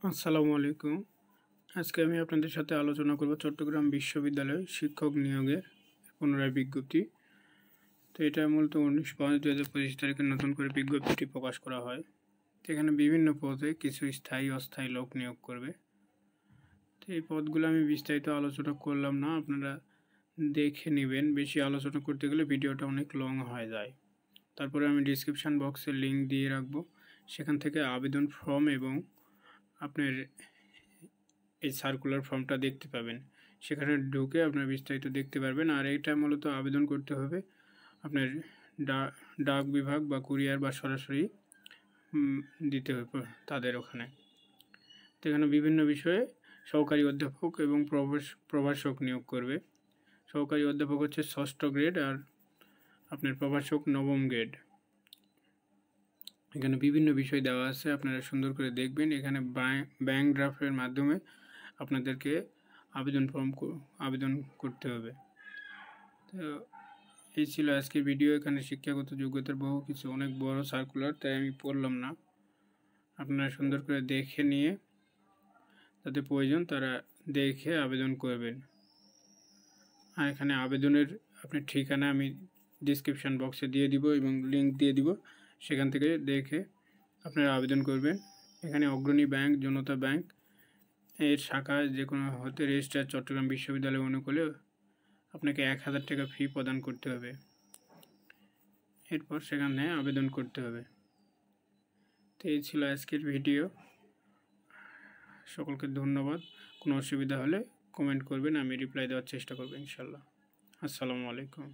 আসসালামু আলাইকুম। আজকে আমি আপনাদের সাথে আলোচনা করব চট্টগ্রাম বিশ্ববিদ্যালয়ে শিক্ষক নিয়োগের পুনরায় বিজ্ঞপ্তি। তো এটা মূলত 19/5/2025 তারিখে নতুন করে বিজ্ঞপ্তিটি প্রকাশ করা হয়। তো এখানে বিভিন্ন পদে কিছু স্থায়ী অস্থায়ী লোক নিয়োগ করবে। তো এই পদগুলো আমি বিস্তারিত আলোচনা করলাম না, আপনারা দেখে নেবেন। বেশি আলোচনা করতে গেলে ভিডিওটা অনেক লং হয়ে যায়। তারপরে আমি ডিসক্রিপশান বক্সে লিঙ্ক দিয়ে রাখবো, সেখান থেকে আবেদন ফর্ম এবং আপনার এই সার্কুলার ফর্মটা দেখতে পাবেন। সেখানে ঢুকে আপনার বিস্তারিত দেখতে পারবেন। আর এটা মূলত আবেদন করতে হবে আপনার ডাক বিভাগ বা কুরিয়ার বা সরাসরি দিতে হবে তাদের ওখানে। তো এখানে বিভিন্ন বিষয়ে সহকারী অধ্যাপক এবং প্রভাষক নিয়োগ করবে। সহকারী অধ্যাপক হচ্ছে 6ষ্ঠ গ্রেড আর আপনার প্রভাষক 9ম গ্রেড। এখানে বিভিন্ন বিষয় দেওয়া আছে, আপনারা সুন্দর করে দেখবেন। এখানে ব্যাংক ড্রাফটের মাধ্যমে আপনাদেরকে আবেদন করতে হবে। তো এই ছিল আজকের ভিডিও। এখানে শিক্ষাগত যোগ্যতার বহু কিছু, অনেক বড় সার্কুলার, তাই আমি পড়লাম না। আপনারা সুন্দর করে দেখে নিয়ে যাদের প্রয়োজন তারা দেখে আবেদন করবেন। আর এখানে আবেদনের আপনার ঠিকানা আমি ডিসক্রিপশান বক্সে দিয়ে দিব এবং লিঙ্ক দিয়ে দিব, সেখান থেকে দেখে আপনারা আবেদন করবেন। এখানে অগ্রণী ব্যাংক, জনতা ব্যাংক এর শাখা যে কোনো হতে রেজিস্ট্রার চট্টগ্রাম বিশ্ববিদ্যালয় অনুকূলে আপনাকে 1000 টাকা ফি প্রদান করতে হবে। এরপর সেখানে আবেদন করতে হবে। তো এই ছিল আজকের ভিডিও। সকলকে ধন্যবাদ। কোনো অসুবিধা হলে কমেন্ট করবেন, আমি রিপ্লাই দেওয়ার চেষ্টা করব ইনশাল্লাহ। আসসালামু আলাইকুম।